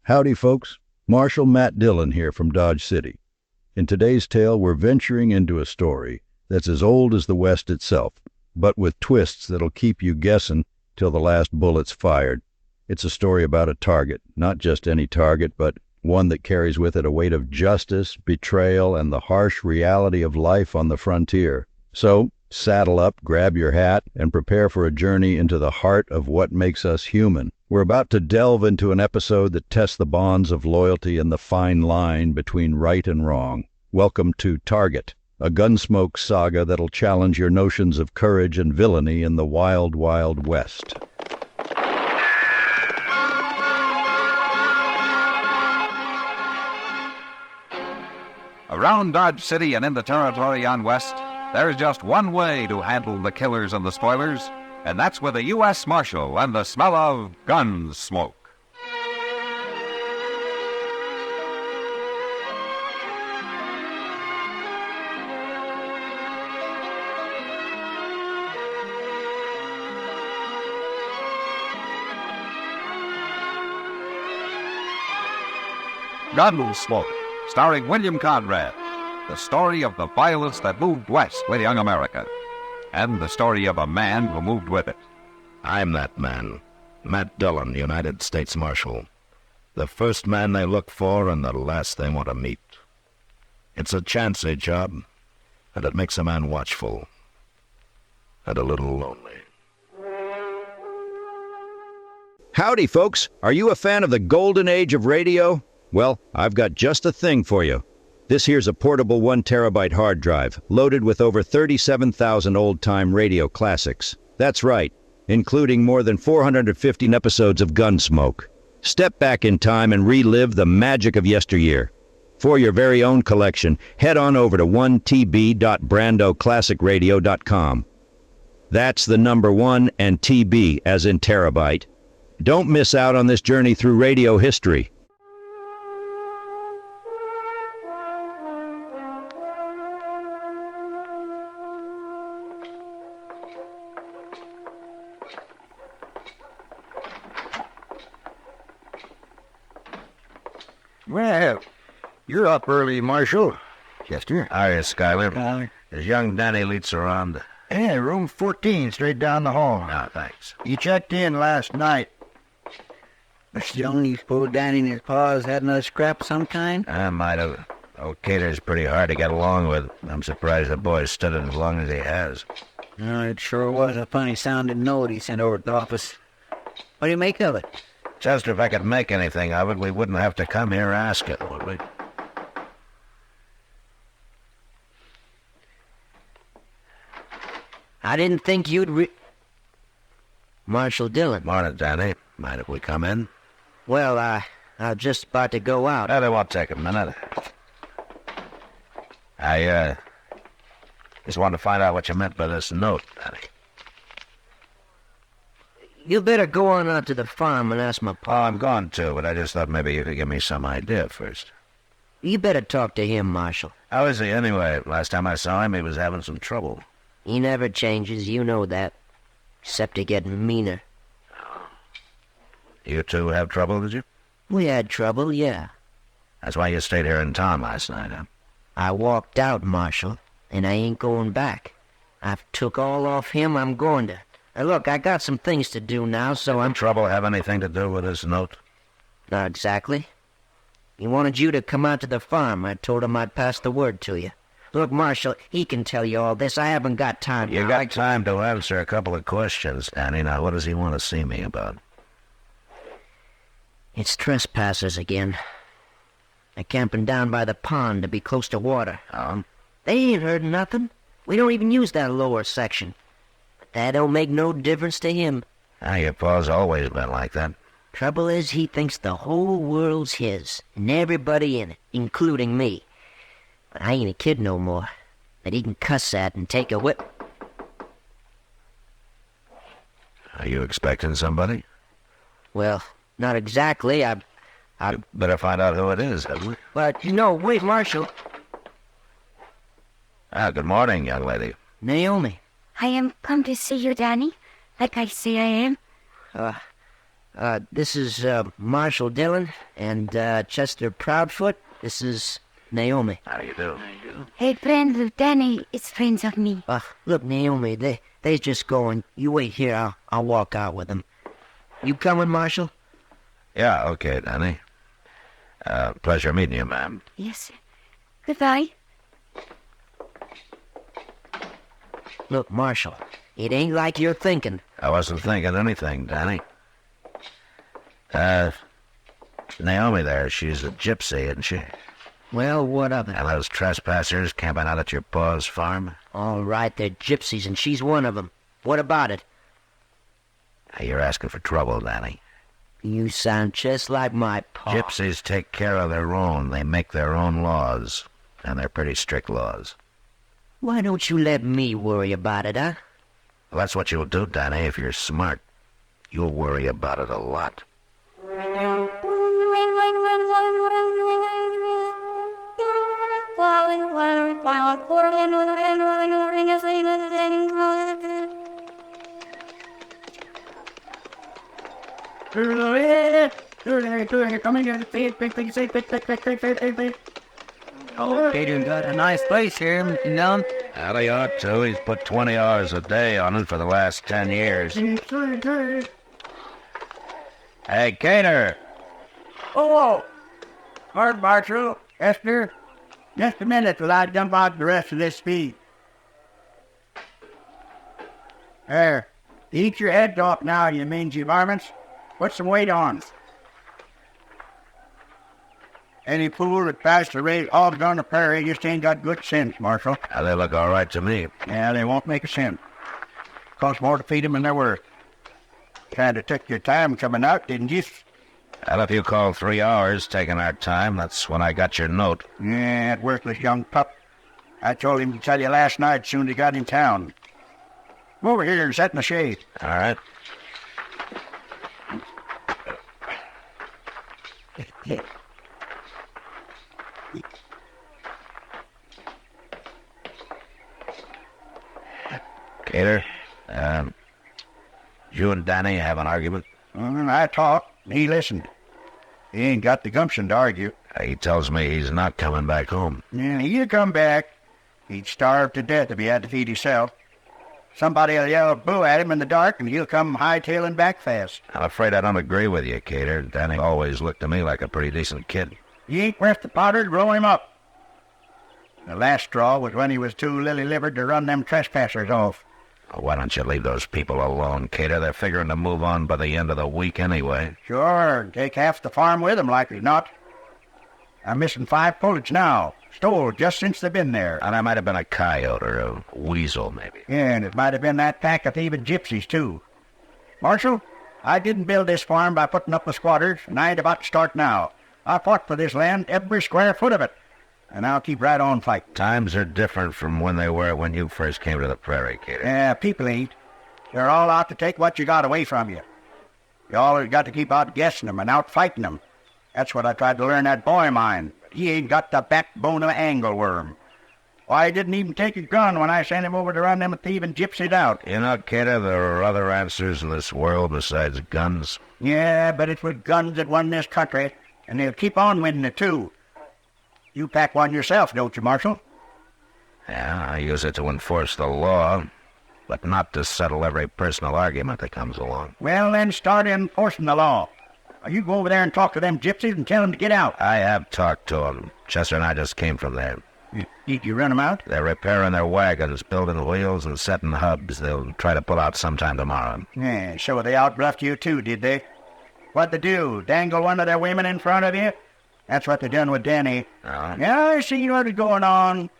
Howdy, folks. Marshal Matt Dillon here from Dodge City. In today's tale, we're venturing into a story that's as old as the West itself, but with twists that'll keep you guessing till the last bullet's fired. It's a story about a target, not just any target, but one that carries with it a weight of justice, betrayal, and the harsh reality of life on the frontier. So, saddle up, grab your hat, and prepare for a journey into the heart of what makes us human. We're about to delve into an episode that tests the bonds of loyalty and the fine line between right and wrong. Welcome to Target, a Gunsmoke saga that'll challenge your notions of courage and villainy in the wild, wild West. Around Dodge City and in the territory on West, there's just one way to handle the killers and the spoilers, and that's with a U.S. Marshal and the smell of Gunsmoke. Gunsmoke, starring William Conrad. The story of the violence that moved west with young America, and the story of a man who moved with it. I'm that man, Matt Dillon, United States Marshal. The first man they look for and the last they want to meet. It's a chancy job, and it makes a man watchful and a little lonely. Howdy, folks. Are you a fan of the golden age of radio? Well, I've got just a thing for you. This here's a portable 1 terabyte hard drive, loaded with over 37,000 old-time radio classics. That's right, including more than 415 episodes of Gunsmoke. Step back in time and relive the magic of yesteryear. For your very own collection, head on over to 1tb.brandoclassicradio.com. That's the number 1 and TB as in terabyte. Don't miss out on this journey through radio history. Well, you're up early, Marshal. Chester. Hiya, Skyler. Is young Danny Leeds around? Yeah, room 14, straight down the hall. No, thanks. You checked in last night. Don't you suppose Danny and his paws had another scrap of some kind? I might have. Old Cater's pretty hard to get along with. I'm surprised the boy stood it as long as he has. It sure was a funny sounding note he sent over at the office. What do you make of it? Chester, if I could make anything of it, we wouldn't have to come here ask it, would we? I didn't think you'd Marshal Dillon. Morning, Danny. Mind if we come in? Well, I was just about to go out. It won't take a minute. I just wanted to find out what you meant by this note, Danny. You better go on out to the farm and ask my Oh, pa. I'm going to, but I just thought maybe you could give me some idea first. You better talk to him, Marshal. How is he anyway? Last time I saw him, he was having some trouble. He never changes, you know that. Except to get meaner. You two have trouble, did you? We had trouble, yeah. That's why you stayed here in town last night, huh? I walked out, Marshal, and I ain't going back. I've took all off him I'm going to. Look, I got some things to do now, so I'm... Trouble have anything to do with this note? Not exactly. He wanted you to come out to the farm. I told him I'd pass the word to you. Look, Marshal, he can tell you all this. I haven't got time. You now. got time to answer a couple of questions, Danny. Now, what does he want to see me about? It's trespassers again. They're camping down by the pond to be close to water. Oh? They ain't heard nothing. We don't even use that lower section. But that don't make no difference to him. Your pa's always been like that. Trouble is, he thinks the whole world's his, and everybody in it, including me. But I ain't a kid no more, that he can cuss at and take a whip. Are you expecting somebody? Well, not exactly. You better find out who it is, hadn't we? But, wait, Marshal. Good morning, young lady. Naomi. I am come to see you, Danny, like I say I am. This is Marshal Dillon and Chester Proudfoot. This is Naomi. How do you do? Hey, friends of Danny, it's friends of me. Look, Naomi, they just going. You wait here, I'll walk out with them. You coming, Marshal? Yeah, okay, Danny. Pleasure meeting you, ma'am. Yes, sir. Goodbye. Look, Marshal, it ain't like you're thinking. I wasn't thinking anything, Danny. Naomi there, she's a gypsy, isn't she? Well, what of it? And those trespassers camping out at your pa's farm? All right, they're gypsies, and she's one of them. What about it? You're asking for trouble, Danny. You sound just like my pa. Gypsies take care of their own. They make their own laws. And they're pretty strict laws. Why don't you let me worry about it, huh? Well, that's what you'll do, Danny, if you're smart. You'll worry about it a lot. Oh, Peter got a nice place here, Mr. Dillon. Howdy, he ought to. He's put 20 hours a day on it for the last 10 years. Hey, Cater! Oh, Hard Marshal, Esther. Just a minute till I dump out the rest of this feed. There. Eat your heads off now, you mangy varmints. Put some weight on. Any fool that tries to raise hogs on the prairie just ain't got good sense, Marshal. They look all right to me. Yeah, they won't make a cent. Costs more to feed 'em than they're worth. Kinda took your time coming out, didn't you? Well, if you call 3 hours taking our time, that's when I got your note. Yeah, that worthless young pup. I told him to tell you last night soon as he got in town. Come over here and sit in the shade. All right. Cater, you and Danny have an argument? I talked, and he listened. He ain't got the gumption to argue. He tells me he's not coming back home. Yeah, he'll come back. He'd starve to death if he had to feed himself. Somebody'll yell boo at him in the dark, and he'll come hightailing back fast. I'm afraid I don't agree with you, Cater. Danny always looked to me like a pretty decent kid. He ain't worth the powder to blow him up. The last straw was when he was too lily-livered to run them trespassers off. Why don't you leave those people alone, Cater? They're figuring to move on by the end of the week anyway. Sure, and take half the farm with them, like as not. I'm missing 5 pullets now, stole just since they've been there. And I might have been a coyote or a weasel, maybe. Yeah, and it might have been that pack of thieving gypsies, too. Marshal, I didn't build this farm by putting up with squatters, and I ain't about to start now. I fought for this land, every square foot of it, and I'll keep right on fighting. Times are different from when they were when you first came to the prairie, Cater. Yeah, people ain't. They're all out to take what you got away from you. You always got to keep out guessing them and out fighting them. That's what I tried to learn that boy of mine. But he ain't got the backbone of an angleworm. Why, he didn't even take a gun when I sent him over to run them thieving gypsies out. You know, Cater, there are other answers in this world besides guns. Yeah, but it was guns that won this country, and they'll keep on winning it, too. You pack one yourself, don't you, Marshal? Yeah, I use it to enforce the law, but not to settle every personal argument that comes along. Well, then start enforcing the law. You go over there and talk to them gypsies and tell them to get out. I have talked to them. Chester and I just came from there. Did you run them out? They're repairing their wagons, building wheels, and setting hubs. They'll try to pull out sometime tomorrow. Yeah, so they outbluffed you too, did they? What'd they do, dangle one of their women in front of you? That's what they done with Danny. Yeah, I seen what was going on.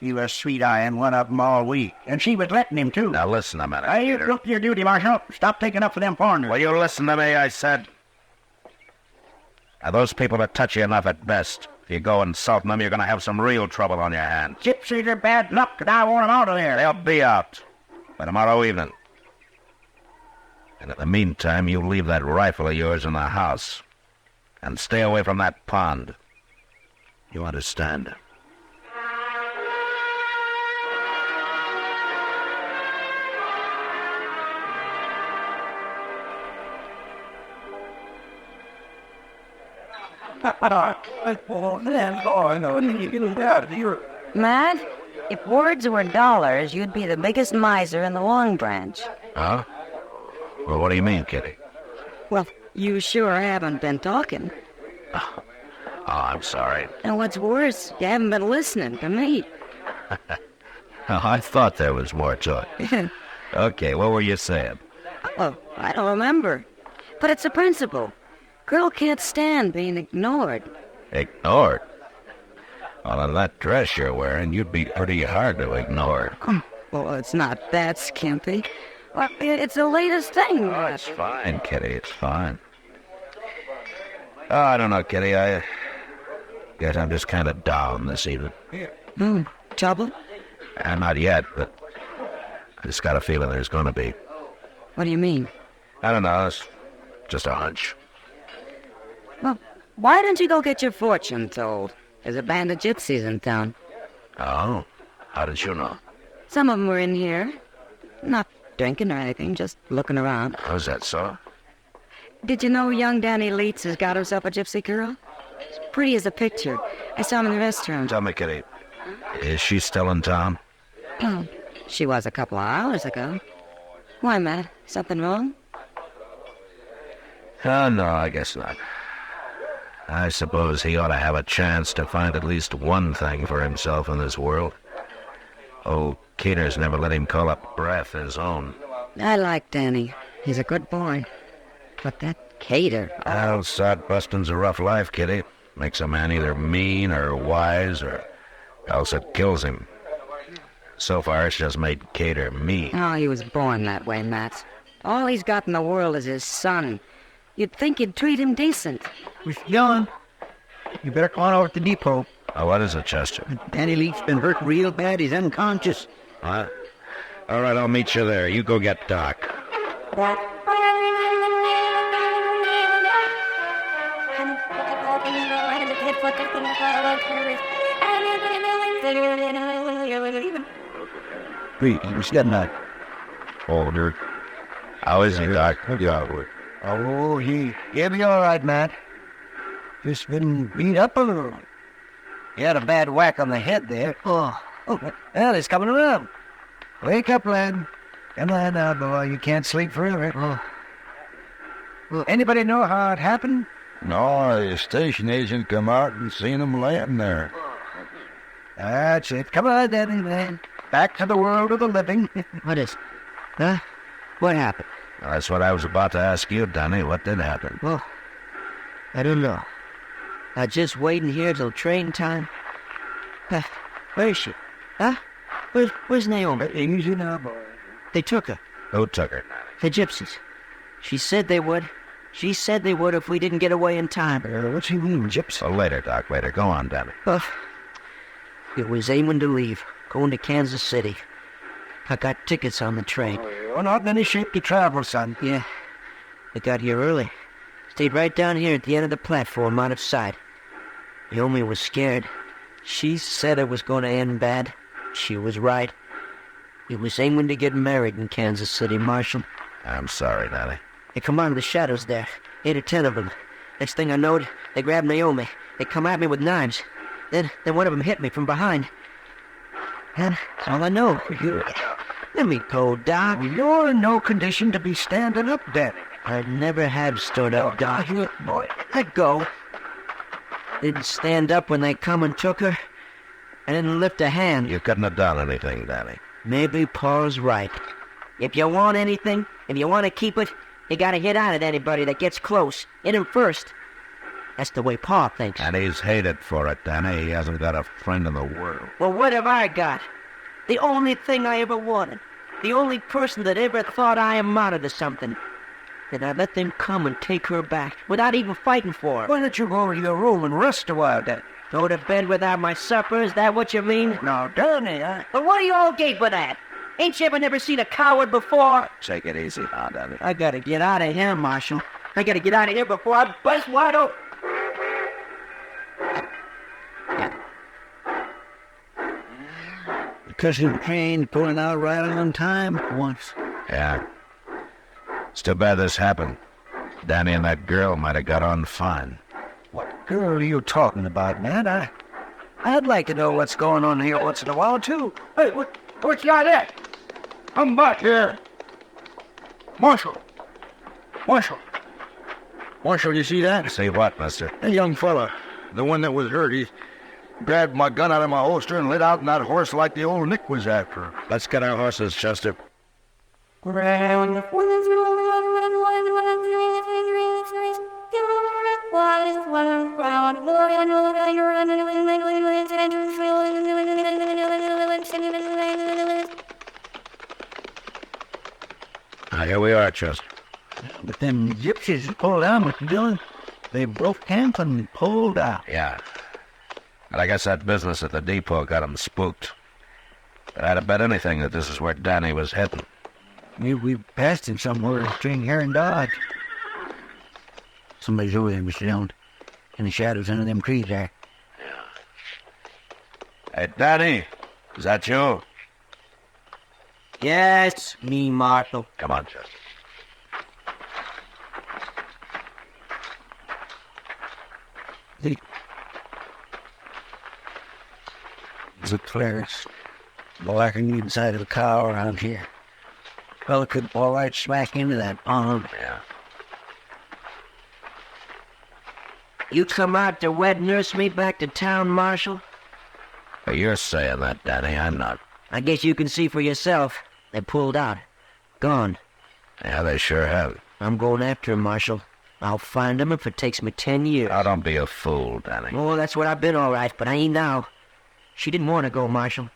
He was sweet-eyeing one of them all week, and she was letting him, too. Now listen a minute, Hey, you Peter. look to your duty, Marshal. Stop taking up for them foreigners. Will you listen to me, I said? Now, those people are touchy enough at best. If you go insulting them, you're going to have some real trouble on your hands. Gypsies are bad luck, and I want them out of there. They'll be out by tomorrow evening. And in the meantime, you leave that rifle of yours in the house. And stay away from that pond. You understand? Matt, if words were dollars, you'd be the biggest miser in the Long Branch. Huh? Well, what do you mean, Kitty? Well, you sure haven't been talking. Oh, I'm sorry. And what's worse, you haven't been listening to me. Oh, I thought there was more to it. Okay, what were you saying? Oh, I don't remember. But it's a principle. Girl can't stand being ignored. Ignored? Well, in that dress you're wearing, you'd be pretty hard to ignore. Well, it's not that skimpy. Well, it's the latest thing. Oh, it's fine, Kitty, it's fine. Oh, I don't know, Kitty, I guess I'm just kind of down this evening. Trouble? Not yet, but I just got a feeling there's going to be. What do you mean? I don't know, it's just a hunch. Well, why don't you go get your fortune told? There's a band of gypsies in town. Oh? How did you know? Some of them were in here. Not drinking or anything, just looking around. Oh, is that so? Did you know young Danny Leeds has got himself a gypsy girl? As pretty as a picture. I saw him in the restaurant. Tell me, Kitty, is she still in town? Oh, she was a couple of hours ago. Why, Matt? Something wrong? Oh, no, I guess not. I suppose he ought to have a chance to find at least one thing for himself in this world. Old Keener's never let him call up breath his own. I like Danny. He's a good boy. But that cater... Well, sod busting's a rough life, Kitty. Makes a man either mean or wise, or else it kills him. So far, it's just made Cater mean. Oh, he was born that way, Matt. All he's got in the world is his son. You'd think you'd treat him decent. Miss Dillon, you better come on over to the depot. Oh, what is it, Chester? Danny Leach's been hurt real bad. He's unconscious. What? All right, I'll meet you there. You go get Doc. Please, Miss Dillon. Older. How is he, Doc? Yeah. Oh, he'll be all right, Matt. Just been beat up a little. He had a bad whack on the head there. Oh, well, he's coming around. Wake up, lad. Come on now, boy. You can't sleep forever. Well, anybody know how it happened? No, the station agent come out and seen him laying there. That's it. Come on, Danny, man. Back to the world of the living. What is... Huh? What happened? Well, that's what I was about to ask you, Danny. What did happen? Well, I don't know. I just waiting here till train time. Where is she? Huh? Where's Naomi? Easy now, boy. They took her. Who took her? The gypsies. She said they would. She said they would if we didn't get away in time. What's he mean, gypsy? Oh, later, Doc, later. Go on, Danny. It was aiming to leave, going to Kansas City. I got tickets on the train. You're not in any shape to travel, son. Yeah. I got here early. Stayed right down here at the end of the platform, out of sight. Naomi was scared. She said it was going to end bad. She was right. It was aiming to get married in Kansas City, Marshal. I'm sorry, Danny. They come out of the shadows there, 8 or 10 of them. Next thing I knowed, they grabbed Naomi. They come at me with knives. Then one of them hit me from behind. And that's all I know. Let me go, Doc. You're in no condition to be standing up, Danny. I never have stood up, Doc. Boy. Let go. Didn't stand up when they come and took her. I didn't lift a hand. You couldn't have done anything, Danny. Maybe Paul's right. If you want anything, if you want to keep it, you gotta hit out at anybody that gets close. Hit him first. That's the way Pa thinks. And he's hated for it, Danny. He hasn't got a friend in the world. Well, what have I got? The only thing I ever wanted. The only person that ever thought I amounted to something. And I let them come and take her back, without even fighting for her. Why don't you go over to your room and rest a while, Danny? Go to bed without my supper, is that what you mean? Now, Danny, But what are you all gay for that? Ain't you ever never seen a coward before? Take it easy now, Danny. I gotta get out of here, Marshal. I gotta get out of here before I bust wide open. because the train pulling out right on time once. Yeah. It's too bad this happened. Danny and that girl might have got on fine. What? girl are you talking about, Matt? I'd like to know what's going on here once in a while, too. Hey, what's that? Come back here. Marshal, you see that? See what, mister? A young fella, the one that was hurt, he grabbed my gun out of my holster and lit out on that horse like the old Nick was after him. Let's get our horses, Chester. Here we are, Chester. But them gypsies pulled out, Mr. Dillon. They broke camp and pulled out. Yeah. And I guess that business at the depot got 'em spooked. But I'd have bet anything that this is where Danny was heading. Maybe we passed him somewhere between here and Dodge. Somebody's over there, Mr. Dillon. In the shadows under them trees there. Hey, Danny, is that you? Yes, me, Marshal. Come on, Chester. It's a clearance. Blacking inside of a car around here. Fella could fall right smack into that arm. Yeah. You come out to wet nurse me back to town, Marshal? Hey, you're saying that, Danny. I'm not. I guess you can see for yourself. They pulled out. Gone. Yeah, they sure have. I'm going after him, Marshal. I'll find him if it takes me 10 years. Now, don't be a fool, Danny. Oh, that's what I've been all right, but I ain't now. She didn't want to go, Marshal.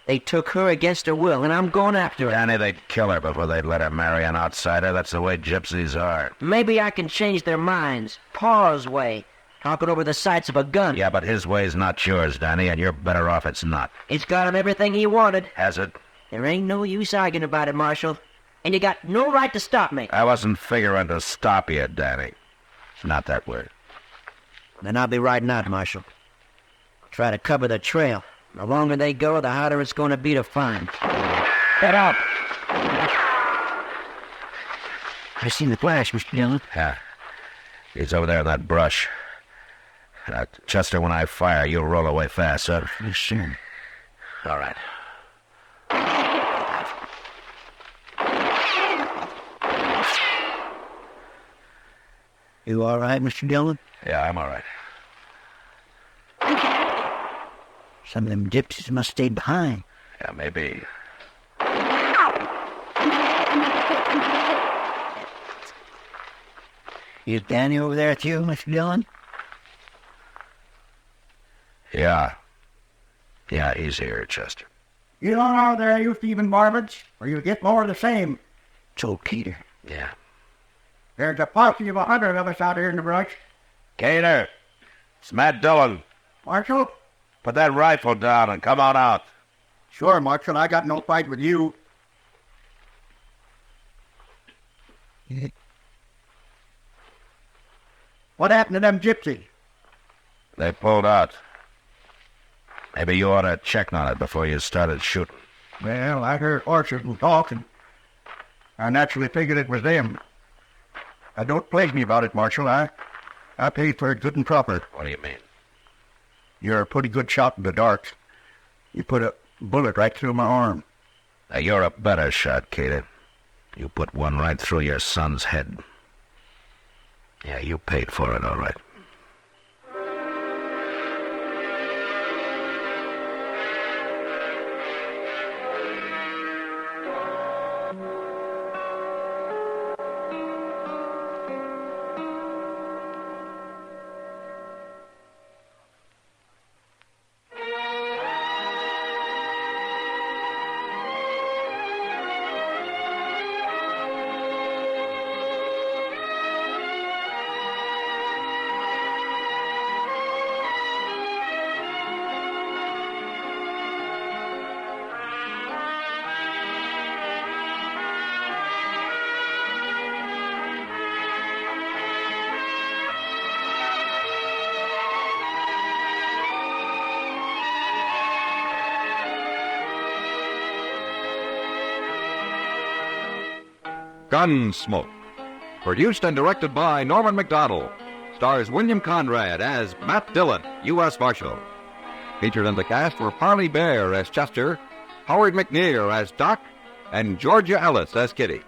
They took her against her will, and I'm going after her. Danny, they'd kill her before they'd let her marry an outsider. That's the way gypsies are. Maybe I can change their minds. Pa's way. Talking over the sights of a gun. Yeah, but his way's not yours, Danny, and you're better off it's not. It's got him everything he wanted. Has it? There ain't no use arguing about it, Marshal. And you got no right to stop me. I wasn't figuring to stop you, Danny. It's not that word. Then I'll be riding out, Marshal. Try to cover the trail. The longer they go, the harder it's going to be to find. Get up! I seen the flash, Mr. Dillon. Yeah. He's over there in that brush. Chester, when I fire, you'll roll away fast, sir. Yes, sir. All right. You all right, Mr. Dillon? Yeah, I'm all right. Some of them gypsies must have stayed behind. Yeah, maybe. Is Danny over there with you, Mr. Dillon? Yeah. Yeah, he's here, Chester. You don't know there, you thieving varmints, or you'll get more of the same. It's old Keeter. Yeah. There's a posse of 100 of us out here in the brush. Cater, it's Matt Dillon. Marshal? Put that rifle down and come on out. Sure, Marshal, I got no fight with you. What happened to them gypsies? They pulled out. Maybe you ought to check on it before you started shooting. Well, I heard horses talking. I naturally figured it was them. Don't plague me about it, Marshal. I paid for it good and proper. What do you mean? You're a pretty good shot in the dark. You put a bullet right through my arm. Now, you're a better shot, Cater. You put one right through your son's head. Yeah, you paid for it, all right. Gunsmoke. Produced and directed by Norman MacDonald. stars William Conrad as Matt Dillon, U.S. Marshal. Featured in the cast were Parley Bear as Chester, Howard McNear as Doc, and Georgia Ellis as Kitty.